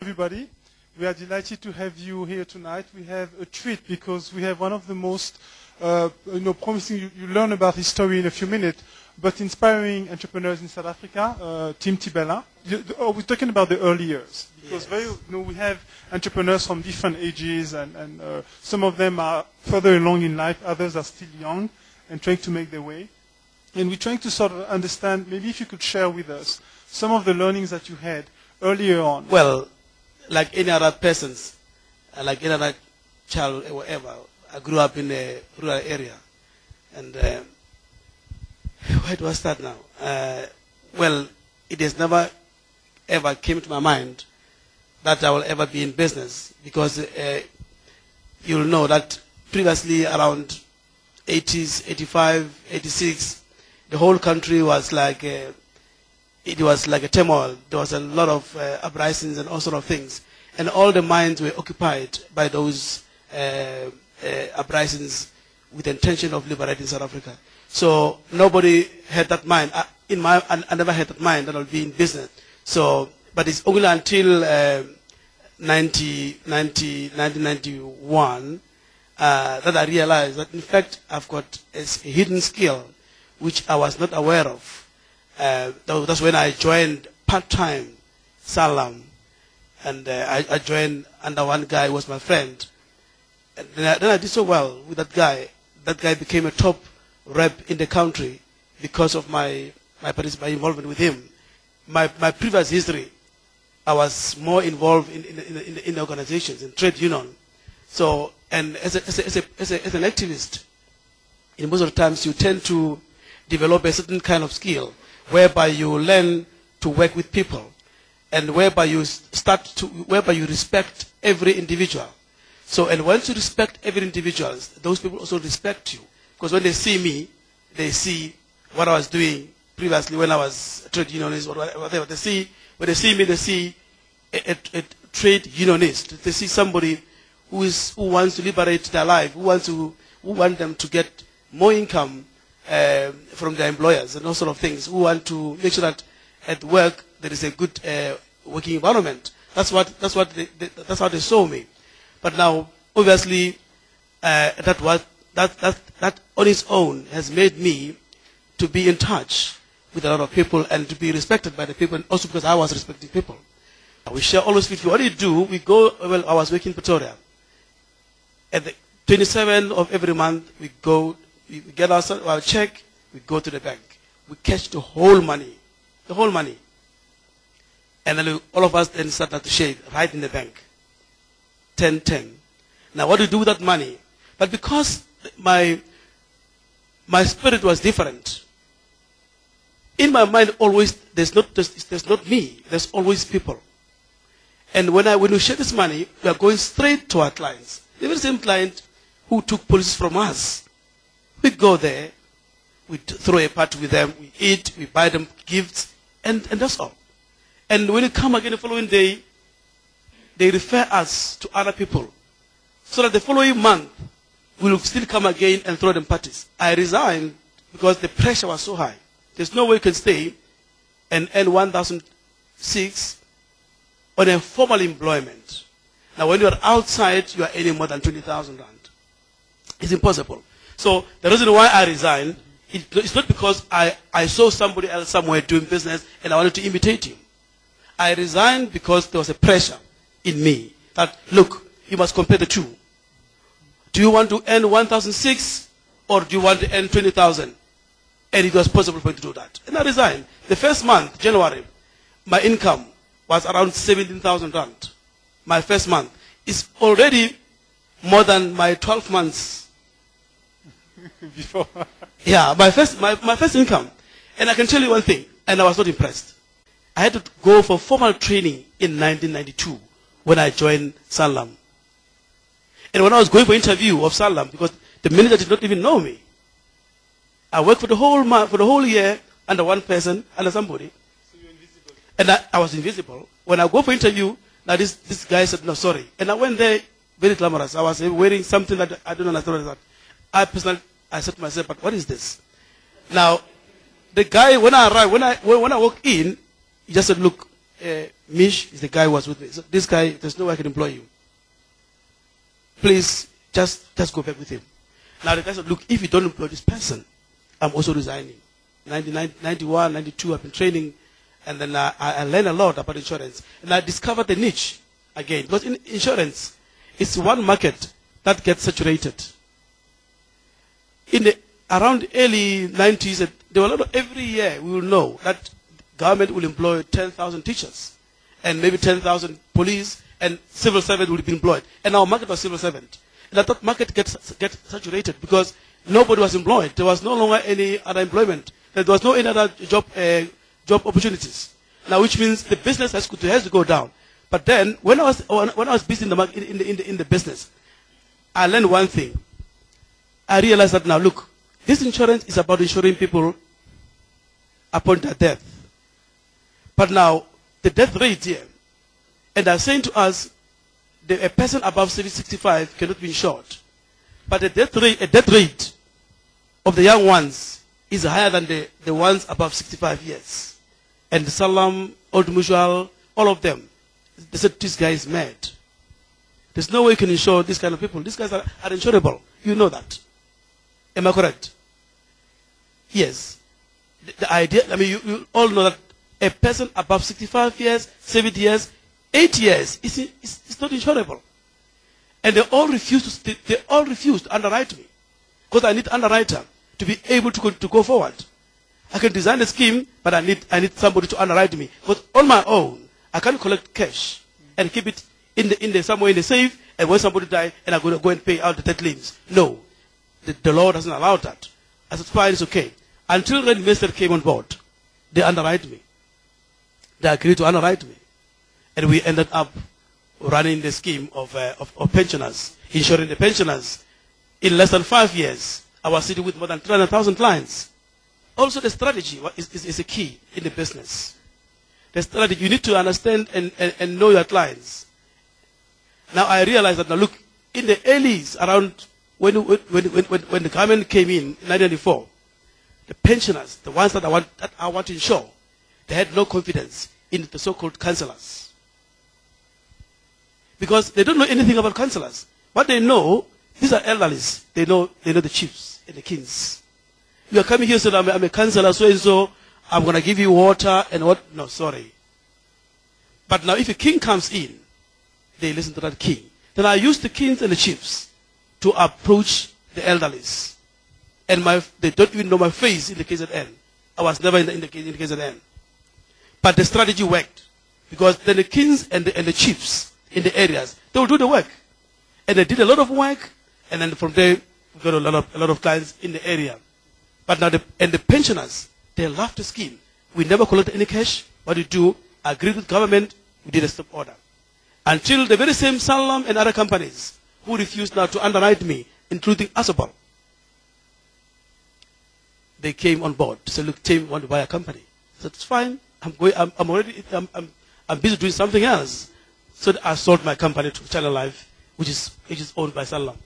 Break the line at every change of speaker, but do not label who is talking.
Everybody, we are delighted to have you here tonight. We have a treat because we have one of the most promising, you learn about his story in a few minutes, but inspiring entrepreneurs in South Africa, Tim Tibella. We're talking about the early years because we have entrepreneurs from different ages and some of them are further along in life, others are still young and trying to make their way. And we're trying to sort of understand, maybe if you could share with us some of the learnings that you had earlier on.
Well, like any other persons, like any other child or whatever, I grew up in a rural area. And where do I start now? Well, it has never ever came to my mind that I will ever be in business because you'll know that previously around 80s, 85, 86, the whole country was like it was like a turmoil. There was a lot of uprisings and all sort of things. And all the minds were occupied by those uprisings with the intention of liberating South Africa. So nobody had that mind. I never had that mind that I'll be in business. So, but it's only until 1991 that I realized that in fact I've got a hidden skill which I was not aware of. That's when I joined part-time Salam, and I joined under one guy who was my friend. And then I did so well with that guy. That guy became a top rep in the country because of my involvement with him. My previous history, I was more involved in organizations, in trade union. So, and as an activist, in most of the times you tend to develop a certain kind of skill whereby you learn to work with people and whereby you respect every individual. So, and once you respect every individual, those people also respect you. Because when they see me, they see what I was doing previously when I was a trade unionist or whatever. When they see me, they see a trade unionist. They see somebody who wants to liberate their life, who want them to get more income from their employers and all sort of things, who want to make sure that at work there is a good working environment. That's how they saw me. But now, obviously, that on its own has made me to be in touch with a lot of people and to be respected by the people, and also because I was respecting people. We share always with you. What do you do? We go. Well, I was working in Pretoria. At the 27th of every month, we go. We get our check, we go to the bank. We cash the whole money. And then all of us then start to shave right in the bank. 10-10. Now what do you do with that money? But because my spirit was different, in my mind always, there's not me, there's always people. And when we share this money, we are going straight to our clients. The very same client who took policies from us. We go there, we throw a party with them, we eat, we buy them gifts, and that's all. And when you come again the following day, they refer us to other people. So that the following month, we will still come again and throw them parties. I resigned because the pressure was so high. There's no way you can stay and earn 1,006 on a formal employment. Now when you are outside, you are earning more than 20,000 rand. It's impossible. So the reason why I resigned, it's not because I saw somebody else somewhere doing business and I wanted to imitate him. I resigned because there was a pressure in me that, look, you must compare the two. Do you want to earn 1,006 or do you want to earn 20,000? And it was possible for me to do that. And I resigned. The first month, January, my income was around 17,000 rand. My first month is already more than my 12 months
before.
Yeah, my first income. And I can tell you one thing, and I was not impressed. I had to go for formal training in 1992 when I joined Salam. And when I was going for interview of Salam, because the manager did not even know me, I worked for the whole month, for the whole year under one person, under somebody.
So you're invisible.
And I was invisible. When I go for interview, now this guy said, no, sorry. And I went there very glamorous. I was wearing something that I don't understand what that. I said to myself, but what is this? Now, the guy, when I arrived, when I walked in, he just said, look, Mish is the guy who was with me. So this guy, there's no way I can employ you. Please, just go back with him. Now the guy said, look, if you don't employ this person, I'm also resigning. 91, 92, I've been training, and then I learned a lot about insurance. And I discovered the niche again. Because in insurance, it's one market that gets saturated. Around early 90s, there were a lot of, every year we will know that government will employ 10,000 teachers and maybe 10,000 police and civil servant will be employed. And our market was civil servant. And that market gets saturated because nobody was employed. There was no longer any other employment. There was no any other job opportunities. Now, which means the business has to go down. But then, when I was busy in the market, in the business, I learned one thing. I realized that now, look, this insurance is about insuring people upon their death. But now, the death rate here, and they're saying to us, a person above 65 cannot be insured. But the death rate of the young ones is higher than the ones above 65 years. And Salam, Old Mutual, all of them, they said, this guy is mad. There's no way you can insure these kind of people. These guys are insurable. You know that. Am I correct? Yes. The idea, I mean, you all know that a person above 65 years, 70 years, 8 years is not insurable. And they all refuse to underwrite me. Because I need an underwriter to be able to go forward. I can design a scheme, but I need somebody to underwrite me. Because on my own, I can't collect cash and keep it somewhere in the safe, and when somebody dies, and I'm going to go and pay out the death liens. No. The law doesn't allow that. I said, fine, it's okay. Until Red Investor came on board, they underwrite me. They agreed to underwrite me. And we ended up running the scheme of pensioners, insuring the pensioners. In less than 5 years, I was sitting with more than 300,000 clients. Also, the strategy is a key in the business. The strategy, you need to understand and know your clients. Now, I realize that, now look, in the earlys, around when the government came in 1994, the pensioners, the ones that I want to insure, they had no confidence in the so-called counselors. Because they don't know anything about counselors. What they know, these are elderlies. They know the chiefs and the kings. You are coming here saying, I'm a counselor, so-and-so, I'm going to give you water and what? No, sorry. But now if a king comes in, they listen to that king. Then I use the kings and the chiefs to approach the elderlies. And they don't even know my face in the KZN. I was never in the KZN. But the strategy worked. Because then the kings and the chiefs in the areas, they will do the work. And they did a lot of work. And then from there, we got a lot of clients in the area. But now the pensioners, they love the scheme. We never collect any cash. What we do, agreed with government, we did a stop order. Until the very same Salam and other companies who refused now to underwrite me, including Asobal, they came on board to say, look, Tim, want to buy a company. I said, it's fine. I'm busy doing something else. So I sold my company to Channel Life, which is owned by Salam.